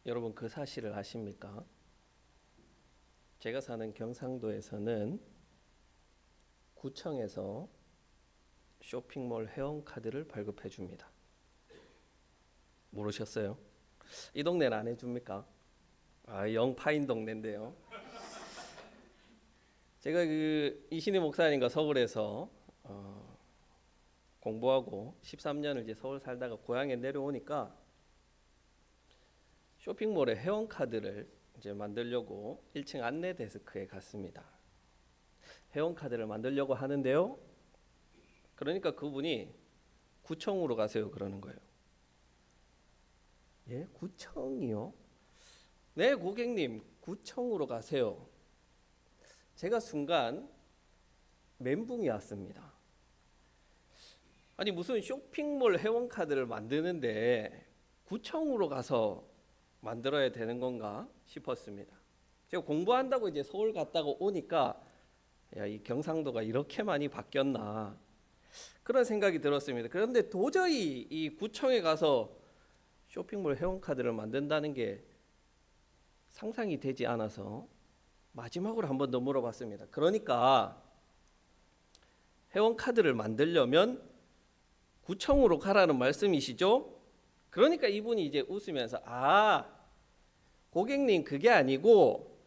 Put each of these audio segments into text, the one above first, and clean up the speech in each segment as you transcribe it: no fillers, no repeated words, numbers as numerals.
여러분 그 사실을 아십니까? 제가 사는 경상도에서는 구청에서 쇼핑몰 회원카드를 발급해 줍니다. 모르셨어요? 이 동네는 안 해줍니까? 영파인 동네인데요. 제가 이신희 목사님과 서울에서 공부하고 13년을 이제 서울 살다가 고향에 내려오니까 쇼핑몰에 회원카드를 이제 만들려고 1층 안내 데스크에 갔습니다. 회원카드를 만들려고 하는데요. 그러니까 그분이 구청으로 가세요 그러는 거예요. 예, 구청이요? 네, 고객님, 구청으로 가세요. 제가 순간 멘붕이 왔습니다. 아니 무슨 쇼핑몰 회원카드를 만드는데 구청으로 가서 만들어야 되는 건가 싶었습니다. 제가 공부한다고 이제 서울 갔다가 오니까 야, 이 경상도가 이렇게 많이 바뀌었나 그런 생각이 들었습니다. 그런데 도저히 이 구청에 가서 쇼핑몰 회원카드를 만든다는 게 상상이 되지 않아서 마지막으로 한 번 더 물어봤습니다. 그러니까 회원카드를 만들려면 구청으로 가라는 말씀이시죠? 그러니까 이분이 이제 웃으면서 고객님 그게 아니고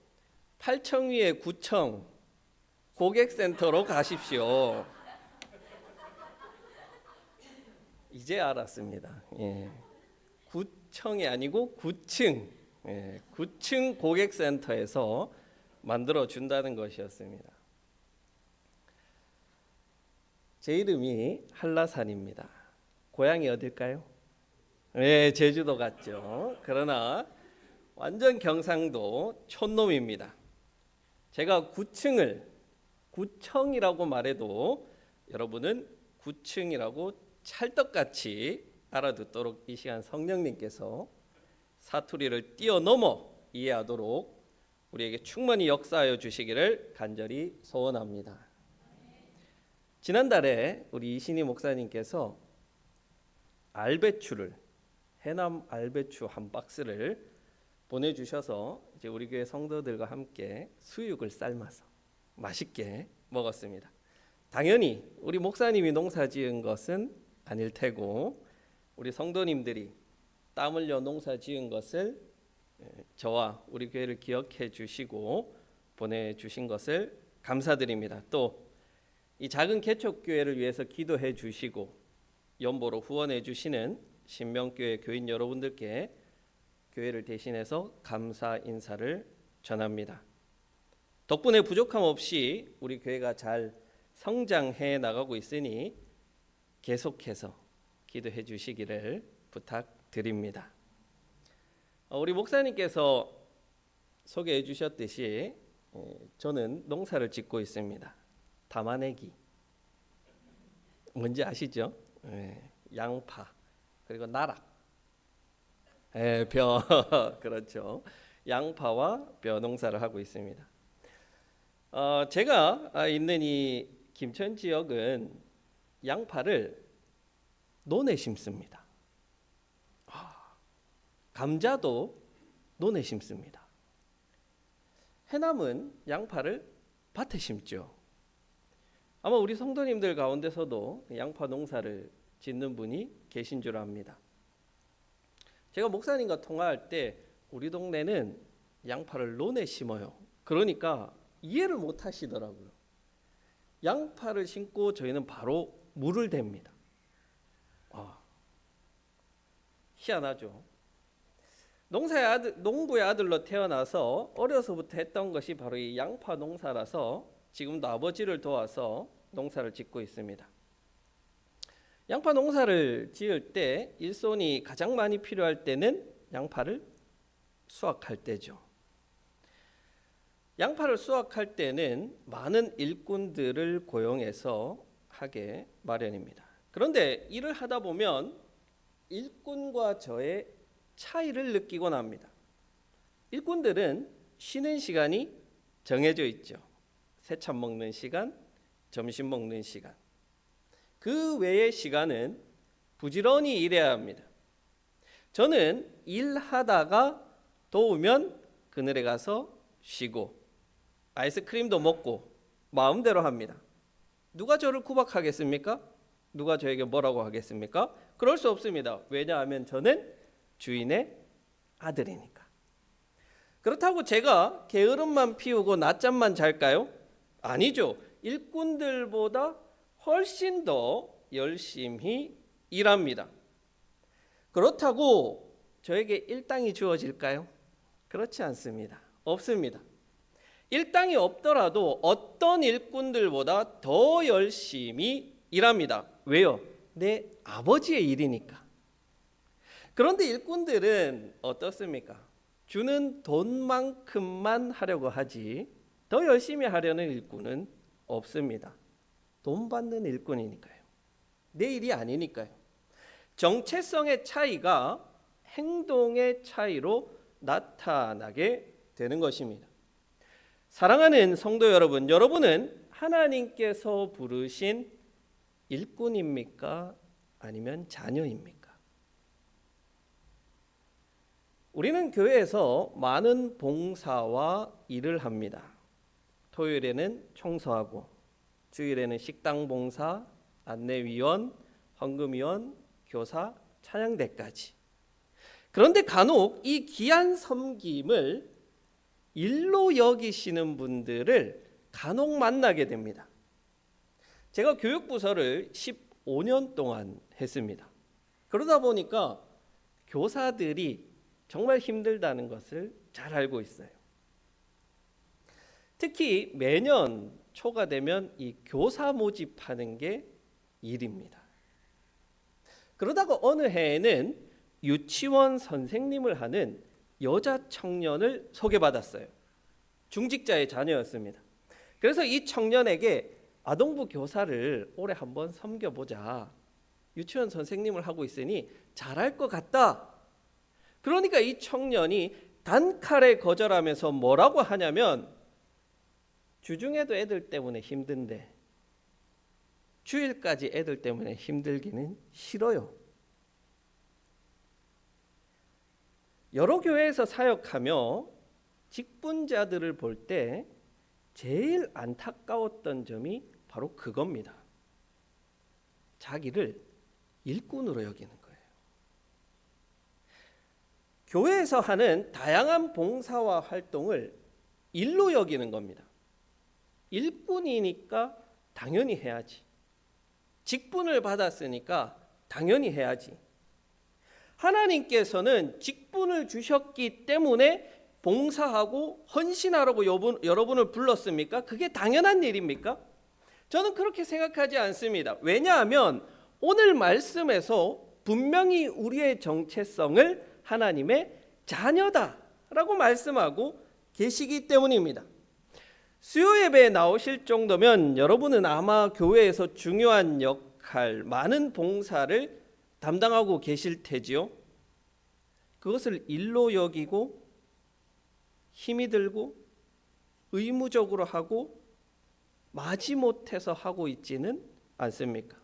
팔청위의 구청 고객센터로 가십시오. 이제 알았습니다. 예. 구청이 아니고 구층, 구층 고객센터에서 만들어 준다는 것이었습니다. 제 이름이 한라산입니다. 고향이 어딜까요? 네, 제주도 같죠. 그러나 완전 경상도 촌놈입니다. 제가 구청이라고 말해도 여러분은 구층이라고 찰떡같이 알아듣도록 이 시간 성령님께서 사투리를 뛰어넘어 이해하도록 우리에게 충만히 역사하여 주시기를 간절히 소원합니다. 지난달에 우리 이신희 목사님께서 알배추를 해남 알배추 한 박스를 보내주셔서 이제 우리 교회 성도들과 함께 수육을 삶아서 맛있게 먹었습니다. 당연히 우리 목사님이 농사지은 것은 아닐 테고 우리 성도님들이 땀 흘려 농사지은 것을 저와 우리 교회를 기억해 주시고 보내주신 것을 감사드립니다. 또 이 작은 개척교회를 위해서 기도해 주시고 연보로 후원해 주시는 신명교회 교인 여러분들께 교회를 대신해서 감사 인사를 전합니다. 덕분에 부족함 없이 우리 교회가 잘 성장해 나가고 있으니 계속해서 기도해 주시기를 부탁드립니다. 우리 목사님께서 소개해 주셨듯이 저는 농사를 짓고 있습니다. 담아내기 뭔지 아시죠? 양파 그리고 나락 벼 그렇죠. 양파와 벼 농사를 하고 있습니다. 제가 있는 이 김천 지역은 양파를 논에 심습니다. 감자도 논에 심습니다. 해남은 양파를 밭에 심죠. 아마 우리 성도님들 가운데서도 양파 농사를 짓는 분이 계신 줄 압니다. 제가 목사님과 통화할 때 우리 동네는 양파를 논에 심어요. 그러니까 이해를 못 하시더라고요. 양파를 심고 저희는 바로 물을 댑니다. 희한하죠. 농부의 아들로 태어나서 어려서부터 했던 것이 바로 이 양파 농사라서 지금도 아버지를 도와서 농사를 짓고 있습니다. 양파 농사를 지을 때 일손이 가장 많이 필요할 때는 양파를 수확할 때죠. 양파를 수확할 때는 많은 일꾼들을 고용해서 하게 마련입니다. 그런데 일을 하다 보면 일꾼과 저의 차이를 느끼곤 합니다. 일꾼들은 쉬는 시간이 정해져 있죠. 새참 먹는 시간, 점심 먹는 시간. 그 외의 시간은 부지런히 일해야 합니다. 저는 일하다가 더우면 그늘에 가서 쉬고 아이스크림도 먹고 마음대로 합니다. 누가 저를 구박하겠습니까? 누가 저에게 뭐라고 하겠습니까? 그럴 수 없습니다. 왜냐하면 저는 주인의 아들이니까. 그렇다고 제가 게으름만 피우고 낮잠만 잘까요? 아니죠. 일꾼들보다 훨씬 더 열심히 일합니다. 그렇다고 저에게 일당이 주어질까요? 그렇지 않습니다. 없습니다. 일당이 없더라도 어떤 일꾼들보다 더 열심히 일합니다. 왜요? 내 아버지의 일이니까. 그런데 일꾼들은 어떻습니까? 주는 돈만큼만 하려고 하지 더 열심히 하려는 일꾼은 없습니다. 돈 받는 일꾼이니까요. 내 일이 아니니까요. 정체성의 차이가 행동의 차이로 나타나게 되는 것입니다. 사랑하는 성도 여러분, 여러분은 하나님께서 부르신 일꾼입니까? 아니면 자녀입니까? 우리는 교회에서 많은 봉사와 일을 합니다. 토요일에는 청소하고, 주일에는 식당 봉사, 안내위원, 헌금위원, 교사, 찬양대까지. 그런데 간혹 이 귀한 섬김을 일로 여기시는 분들을 간혹 만나게 됩니다. 제가 교육부서를 15년 동안 했습니다. 그러다 보니까 교사들이 정말 힘들다는 것을 잘 알고 있어요. 특히 매년 초가 되면 이 교사 모집하는 게 일입니다. 그러다가 어느 해에는 유치원 선생님을 하는 여자 청년을 소개받았어요. 중직자의 자녀였습니다. 그래서 이 청년에게 아동부 교사를 올해 한번 섬겨보자. 유치원 선생님을 하고 있으니 잘할 것 같다. 그러니까 이 청년이 단칼에 거절하면서 뭐라고 하냐면, 주중에도 애들 때문에 힘든데 주일까지 애들 때문에 힘들기는 싫어요. 여러 교회에서 사역하며 직분자들을 볼 때 제일 안타까웠던 점이 바로 그겁니다. 자기를 일꾼으로 여기는 거예요. 교회에서 하는 다양한 봉사와 활동을 일로 여기는 겁니다. 일꾼이니까 당연히 해야지. 직분을 받았으니까 당연히 해야지. 하나님께서는 직분을 주셨기 때문에 봉사하고 헌신하라고 여러분을 불렀습니까? 그게 당연한 일입니까? 저는 그렇게 생각하지 않습니다. 왜냐하면 오늘 말씀에서 분명히 우리의 정체성을 하나님의 자녀다라고 말씀하고 계시기 때문입니다. 수요 예배에 나오실 정도면 여러분은 아마 교회에서 중요한 역할, 많은 봉사를 담당하고 계실 테지요. 그것을 일로 여기고 힘이 들고 의무적으로 하고 마지못해서 하고 있지는 않습니까?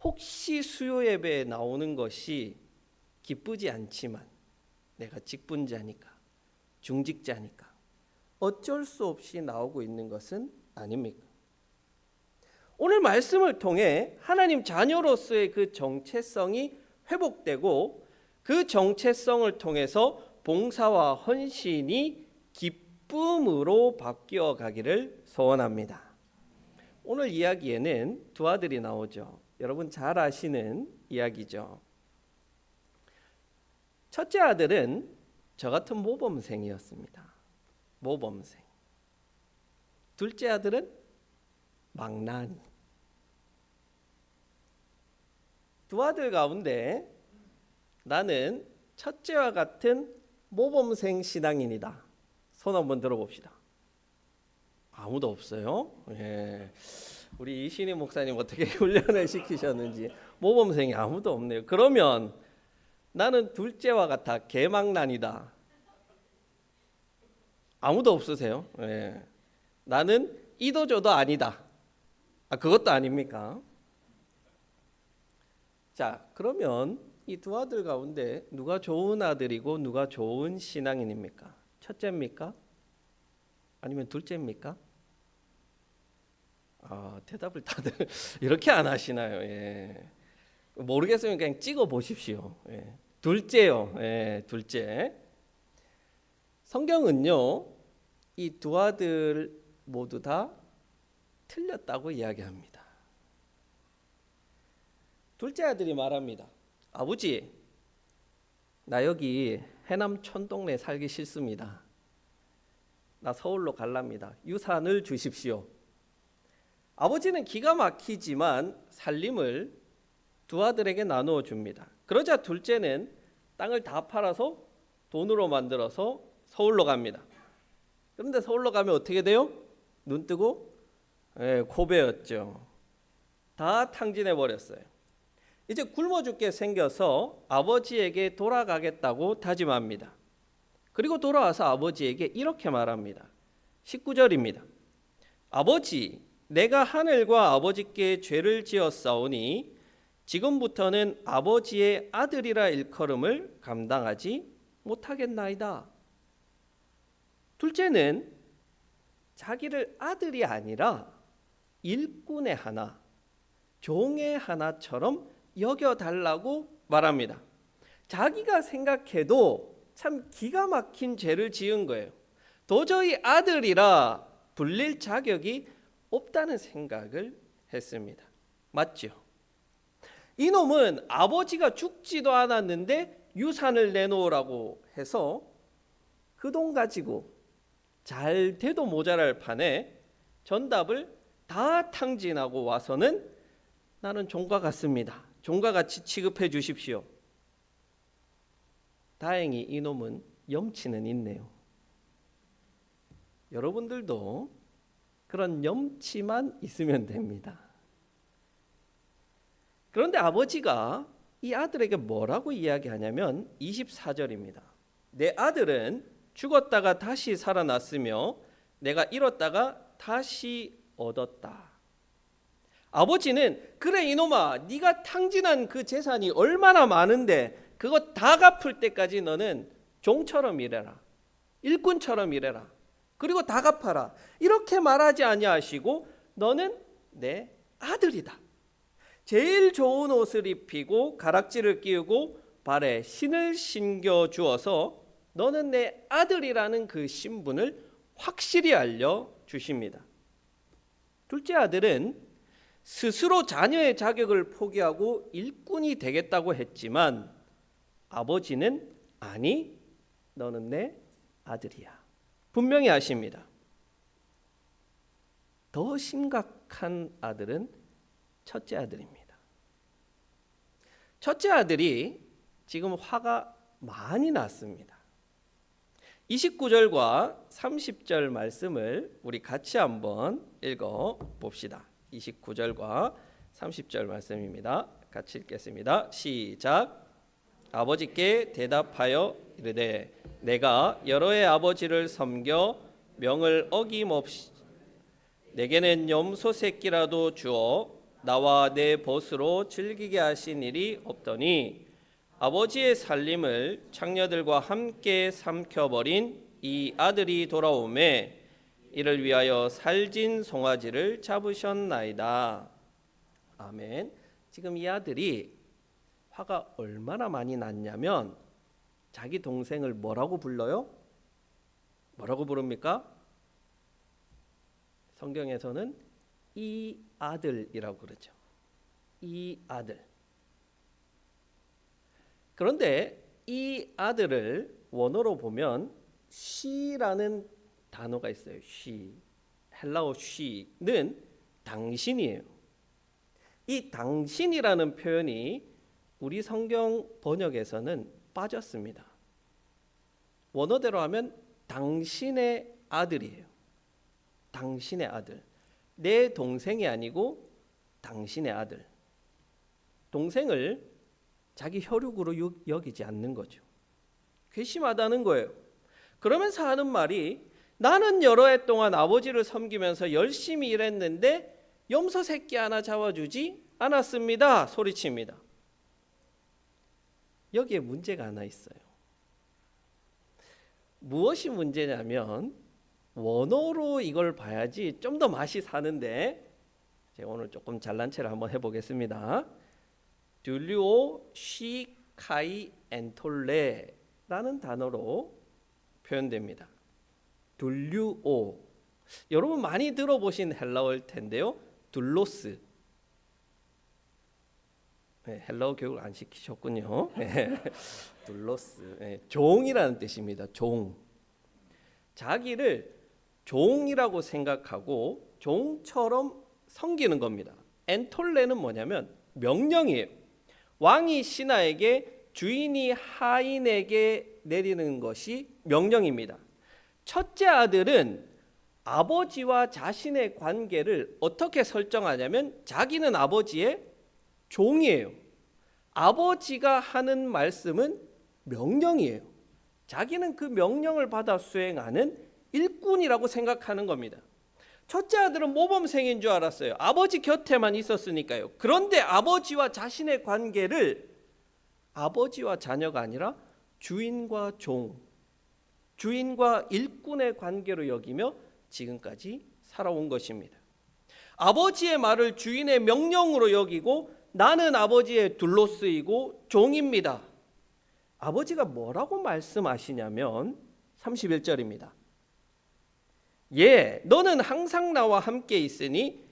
혹시 수요 예배에 나오는 것이 기쁘지 않지만 내가 직분자니까, 중직자니까 어쩔 수 없이 나오고 있는 것은 아닙니까? 오늘 말씀을 통해 하나님 자녀로서의 그 정체성이 회복되고 그 정체성을 통해서 봉사와 헌신이 기쁨으로 바뀌어 가기를 소원합니다. 오늘 이야기에는 두 아들이 나오죠. 여러분 잘 아시는 이야기죠. 첫째 아들은 저 같은 모범생이었습니다. 모범생. 둘째 아들은 망나니. 두 아들 가운데 나는 첫째와 같은 모범생 신앙인이다. 손 한번 들어봅시다. 아무도 없어요. 예. 우리 이신희 목사님 어떻게 훈련을 시키셨는지 모범생이 아무도 없네요. 그러면 나는 둘째와 같아 개망난이다. 아무도 없으세요? 예. 나는 이도저도 아니다. 그것도 아닙니까? 자, 그러면 이 두 아들 가운데 누가 좋은 아들이고 누가 좋은 신앙인입니까? 첫째입니까? 아니면 둘째입니까? 대답을 다들 이렇게 안 하시나요? 예. 모르겠으면 그냥 찍어 보십시오. 예. 둘째요. 예, 둘째. 성경은요, 이 두 아들 모두 다 틀렸다고 이야기합니다. 둘째 아들이 말합니다. 아버지, 나 여기 해남 촌동네 살기 싫습니다. 나 서울로 갈랍니다. 유산을 주십시오. 아버지는 기가 막히지만 살림을 두 아들에게 나누어 줍니다. 그러자 둘째는 땅을 다 팔아서 돈으로 만들어서 서울로 갑니다. 그런데 서울로 가면 어떻게 돼요? 눈 뜨고 고배였죠. 다 탕진해 버렸어요. 이제 굶어 죽게 생겨서 아버지에게 돌아가겠다고 다짐합니다. 그리고 돌아와서 아버지에게 이렇게 말합니다. 19절입니다. 아버지, 내가 하늘과 아버지께 죄를 지었사오니 지금부터는 아버지의 아들이라 일컬음을 감당하지 못하겠나이다. 둘째는 자기를 아들이 아니라 일꾼의 하나, 종의 하나처럼 여겨달라고 말합니다. 자기가 생각해도 참 기가 막힌 죄를 지은 거예요. 도저히 아들이라 불릴 자격이 없다는 생각을 했습니다. 맞죠? 이놈은 아버지가 죽지도 않았는데 유산을 내놓으라고 해서 그 돈 가지고 잘 돼도 모자랄 판에 전답을 다 탕진하고 와서는 나는 종과 같습니다. 종과 같이 취급해 주십시오. 다행히 이놈은 염치는 있네요. 여러분들도 그런 염치만 있으면 됩니다. 그런데 아버지가 이 아들에게 뭐라고 이야기하냐면 24절입니다. 내 아들은 죽었다가 다시 살아났으며 내가 잃었다가 다시 얻었다. 아버지는 그래 이놈아, 네가 탕진한 그 재산이 얼마나 많은데 그거 다 갚을 때까지 너는 종처럼 일해라, 일꾼처럼 일해라, 그리고 다 갚아라, 이렇게 말하지 아니하시고 너는 내 아들이다. 제일 좋은 옷을 입히고 가락지를 끼우고 발에 신을 신겨 주어서 너는 내 아들이라는 그 신분을 확실히 알려주십니다. 둘째 아들은 스스로 자녀의 자격을 포기하고 일꾼이 되겠다고 했지만 아버지는 아니, 너는 내 아들이야, 분명히 하십니다. 더 심각한 아들은 첫째 아들입니다. 첫째 아들이 지금 화가 많이 났습니다. 29절과 30절 말씀을 우리 같이 한번 읽어 봅시다. 29절과 30절 말씀입니다. 같이 읽겠습니다. 시작. 아버지께 대답하여 이르되 내가 여러의 아버지를 섬겨 명을 어김없이 내게는 염소 새끼라도 주어 나와 내 벗으로 즐기게 하신 일이 없더니 아버지의 살림을 창녀들과 함께 삼켜버린 이 아들이 돌아오매 이를 위하여 살진 송아지를 잡으셨나이다. 아멘. 지금 이 아들이 화가 얼마나 많이 났냐면 자기 동생을 뭐라고 불러요? 뭐라고 부릅니까? 성경에서는 이 아들이라고 그러죠. 이 아들. 그런데 이 아들을 원어로 보면 she라는 단어가 있어요. she. 헬라어 she는 당신이에요. 이 당신이라는 표현이 우리 성경 번역에서는 빠졌습니다. 원어대로 하면 당신의 아들이에요. 당신의 아들. 내 동생이 아니고 당신의 아들. 동생을 자기 혈육으로 여기지 않는 거죠. 괘씸하다는 거예요. 그러면서 하는 말이 나는 여러 해 동안 아버지를 섬기면서 열심히 일했는데 염소 새끼 하나 잡아주지 않았습니다. 소리칩니다. 여기에 문제가 하나 있어요. 무엇이 문제냐면 원어로 이걸 봐야지 좀 더 맛이 사는데 제가 오늘 조금 잘난 체를 한번 해보겠습니다. 듈리오 시카이 엔톨레라는 단어로 표현됩니다. 둘류오. 여러분 많이 들어보신 헬라어일 텐데요. 둘로스. 네, 헬라어 교육을 안 시키셨군요. 네, 둘로스. 네, 종이라는 뜻입니다. 종. 자기를 종이라고 생각하고 종처럼 섬기는 겁니다. 엔톨레는 뭐냐면 명령이에요. 왕이 신하에게, 주인이 하인에게 내리는 것이 명령입니다. 첫째 아들은 아버지와 자신의 관계를 어떻게 설정하냐면 자기는 아버지의 종이에요. 아버지가 하는 말씀은 명령이에요. 자기는 그 명령을 받아 수행하는 일꾼이라고 생각하는 겁니다. 첫째 아들은 모범생인 줄 알았어요. 아버지 곁에만 있었으니까요. 그런데 아버지와 자신의 관계를 아버지와 자녀가 아니라 주인과 종, 주인과 일꾼의 관계로 여기며 지금까지 살아온 것입니다. 아버지의 말을 주인의 명령으로 여기고 나는 아버지의 둘로쓰이고 종입니다. 아버지가 뭐라고 말씀하시냐면 31절입니다. 예, 너는 항상 나와 함께 있으니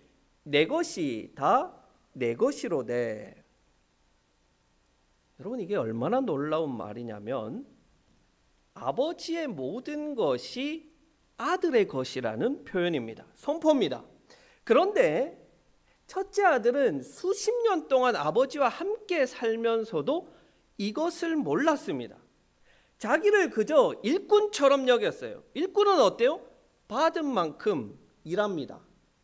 내 것이 다 내 것이로되. 여러분 이게 얼마나 놀라운 말이냐면 아버지의 모든 것이 아들의 것이라는 표현입니다. 선포입니다. 그런데 첫째 아들은 수십 년 동안 아버지와 함께 살면서도 이것을 몰랐습니다. 자기를 그저 일꾼처럼 여겼어요. 일꾼은 어때요? 받은 만큼 일합니다.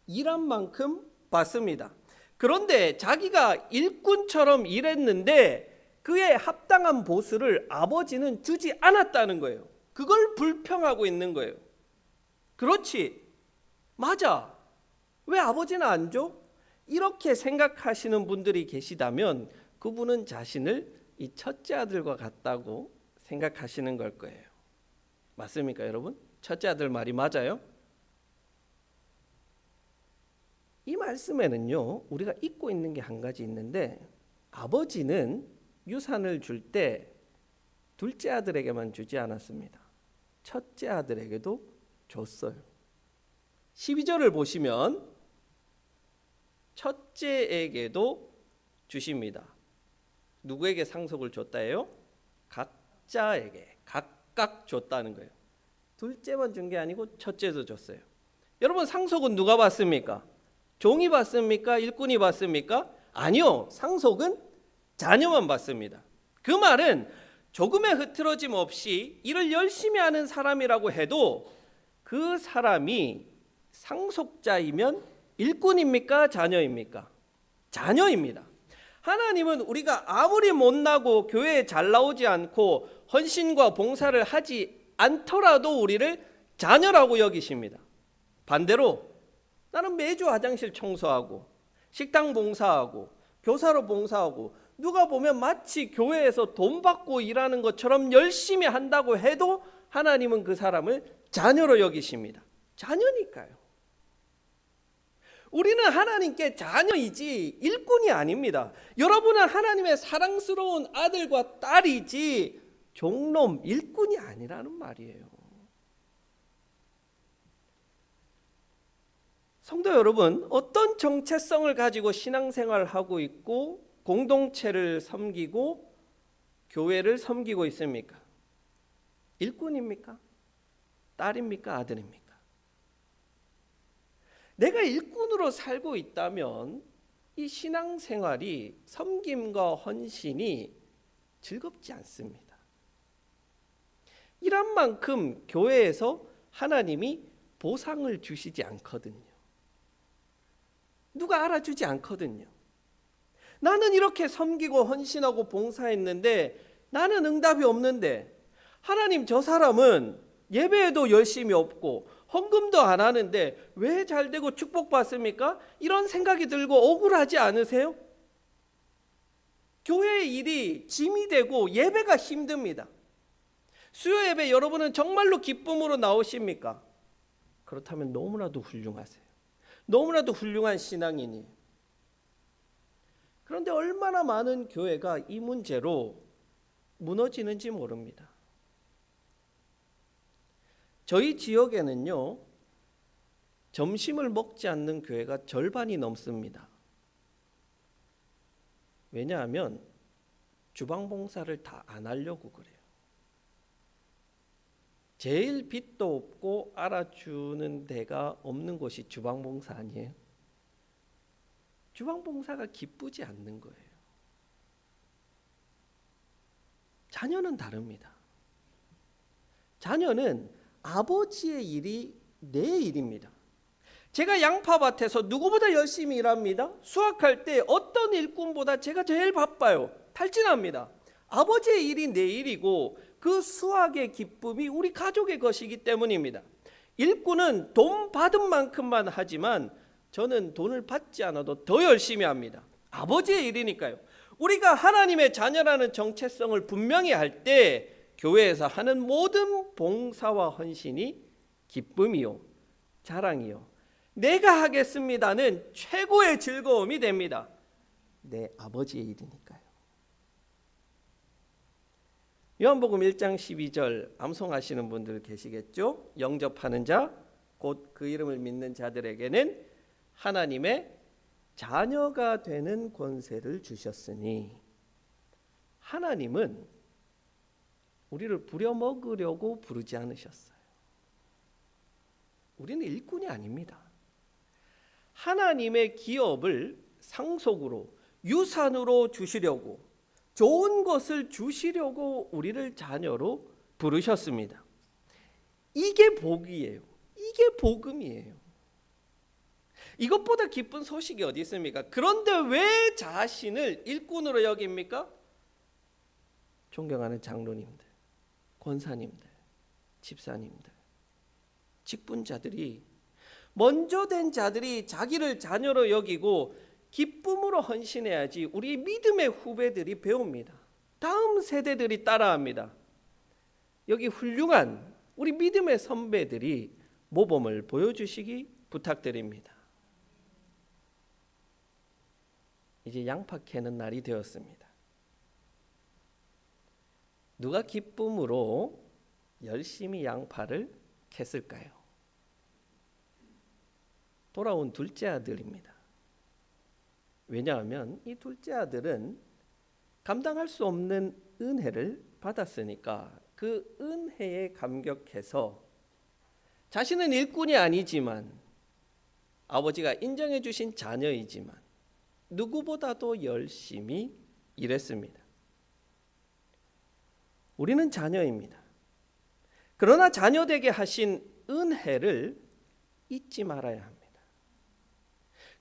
일한 만큼 받습니다. 그런데 자기가 일꾼처럼 일했는데 그에 합당한 보수를 아버지는 주지 않았다는 거예요. 그걸 불평하고 있는 거예요. 그렇지, 맞아. 왜 아버지는 안 줘? 이렇게 생각하시는 분들이 계시다면 그분은 자신을 이 첫째 아들과 같다고 생각하시는 걸 거예요. 맞습니까, 여러분? 첫째 아들 말이 맞아요? 이 말씀에는요, 우리가 잊고 있는 게 한 가지 있는데 아버지는 유산을 줄 때 둘째 아들에게만 주지 않았습니다. 첫째 아들에게도 줬어요. 12절을 보시면 첫째에게도 주십니다. 누구에게 상속을 줬다예요? 각자에게 각각 줬다는 거예요. 둘째만 준 게 아니고 첫째도 줬어요. 여러분 상속은 누가 받습니까? 종이 받습니까? 일꾼이 받습니까? 아니요. 상속은 자녀만 받습니다. 그 말은 조금의 흐트러짐 없이 일을 열심히 하는 사람이라고 해도 그 사람이 상속자이면 일꾼입니까? 자녀입니까? 자녀입니다. 하나님은 우리가 아무리 못나고 교회에 잘 나오지 않고 헌신과 봉사를 하지 않더라도 우리를 자녀라고 여기십니다. 반대로 나는 매주 화장실 청소하고 식당 봉사하고 교사로 봉사하고 누가 보면 마치 교회에서 돈 받고 일하는 것처럼 열심히 한다고 해도 하나님은 그 사람을 자녀로 여기십니다. 자녀니까요. 우리는 하나님께 자녀이지 일꾼이 아닙니다. 여러분은 하나님의 사랑스러운 아들과 딸이지 종놈 일꾼이 아니라는 말이에요. 성도 여러분, 어떤 정체성을 가지고 신앙생활을 하고 있고 공동체를 섬기고 교회를 섬기고 있습니까? 일꾼입니까? 딸입니까? 아들입니까? 내가 일꾼으로 살고 있다면 이 신앙생활이 섬김과 헌신이 즐겁지 않습니다. 일한 만큼 교회에서 하나님이 보상을 주시지 않거든요. 누가 알아주지 않거든요. 나는 이렇게 섬기고 헌신하고 봉사했는데 나는 응답이 없는데 하나님 저 사람은 예배에도 열심히 없고 헌금도 안 하는데 왜 잘되고 축복받습니까? 이런 생각이 들고 억울하지 않으세요? 교회의 일이 짐이 되고 예배가 힘듭니다. 수요 예배 여러분은 정말로 기쁨으로 나오십니까? 그렇다면 너무나도 훌륭하세요. 너무나도 훌륭한 신앙인이에요. 그런데 얼마나 많은 교회가 이 문제로 무너지는지 모릅니다. 저희 지역에는요, 점심을 먹지 않는 교회가 절반이 넘습니다. 왜냐하면 주방 봉사를 다 안 하려고 그래요. 제일 빚도 없고 알아주는 데가 없는 곳이 주방 봉사 아니에요? 주방 봉사가 기쁘지 않는 거예요. 자녀는 다릅니다. 자녀는 아버지의 일이 내 일입니다. 제가 양파밭에서 누구보다 열심히 일합니다. 수확할 때 어떤 일꾼보다 제가 제일 바빠요. 탈진합니다. 아버지의 일이 내 일이고 그 수확의 기쁨이 우리 가족의 것이기 때문입니다. 일꾼은 돈 받은 만큼만 하지만 저는 돈을 받지 않아도 더 열심히 합니다. 아버지의 일이니까요. 우리가 하나님의 자녀라는 정체성을 분명히 할 때 교회에서 하는 모든 봉사와 헌신이 기쁨이요, 자랑이요, 내가 하겠습니다는 최고의 즐거움이 됩니다. 내 아버지의 일이니까요. 요한복음 1장 12절 암송하시는 분들 계시겠죠? 영접하는 자, 곧 그 이름을 믿는 자들에게는 하나님의 자녀가 되는 권세를 주셨으니. 하나님은 우리를 부려먹으려고 부르지 않으셨어요. 우리는 일꾼이 아닙니다. 하나님의 기업을 상속으로, 유산으로 주시려고, 좋은 것을 주시려고 우리를 자녀로 부르셨습니다. 이게 복이에요. 이게 복음이에요. 이것보다 기쁜 소식이 어디 있습니까? 그런데 왜 자신을 일꾼으로 여깁니까? 존경하는 장로님들, 권사님들, 집사님들, 직분자들이, 먼저 된 자들이 자기를 자녀로 여기고 기쁨으로 헌신해야지 우리 믿음의 후배들이 배웁니다. 다음 세대들이 따라합니다. 여기 훌륭한 우리 믿음의 선배들이 모범을 보여주시기 부탁드립니다. 이제 양파 캐는 날이 되었습니다. 누가 기쁨으로 열심히 양파를 캤을까요? 돌아온 둘째 아들입니다. 왜냐하면 이 둘째 아들은 감당할 수 없는 은혜를 받았으니까 그 은혜에 감격해서 자신은 일꾼이 아니지만 아버지가 인정해 주신 자녀이지만 누구보다도 열심히 일했습니다. 우리는 자녀입니다. 그러나 자녀되게 하신 은혜를 잊지 말아야 합니다.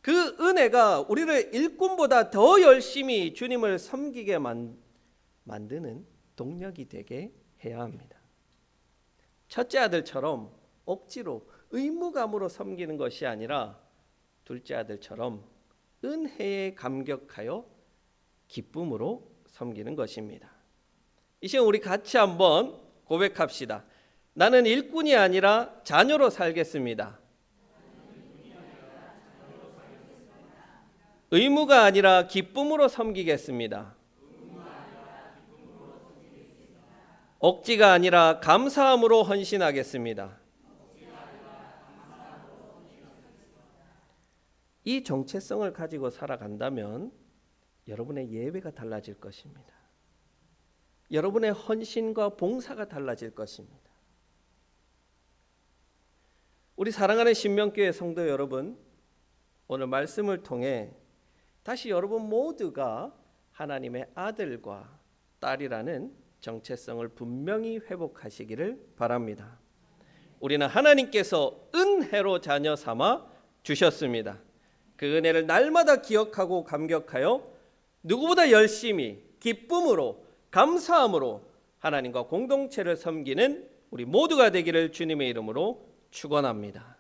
그 은혜가 우리를 일꾼보다 더 열심히 주님을 섬기게 만드는 동력이 되게 해야 합니다. 첫째 아들처럼 억지로 의무감으로 섬기는 것이 아니라 둘째 아들처럼 은혜에 감격하여 기쁨으로 섬기는 것입니다. 이 시간 우리 같이 한번 고백합시다. 나는 일꾼이 아니라 자녀로 살겠습니다. 의무가 아니라 기쁨으로 섬기겠습니다. 억지가 아니라 감사함으로 헌신하겠습니다. 이 정체성을 가지고 살아간다면 여러분의 예배가 달라질 것입니다. 여러분의 헌신과 봉사가 달라질 것입니다. 우리 사랑하는 신명교회 성도 여러분, 오늘 말씀을 통해 다시 여러분 모두가 하나님의 아들과 딸이라는 정체성을 분명히 회복하시기를 바랍니다. 우리는 하나님께서 은혜로 자녀 삼아 주셨습니다. 그 은혜를 날마다 기억하고 감격하여 누구보다 열심히 기쁨으로 감사함으로 하나님과 공동체를 섬기는 우리 모두가 되기를 주님의 이름으로 축원합니다.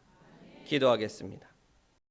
기도하겠습니다.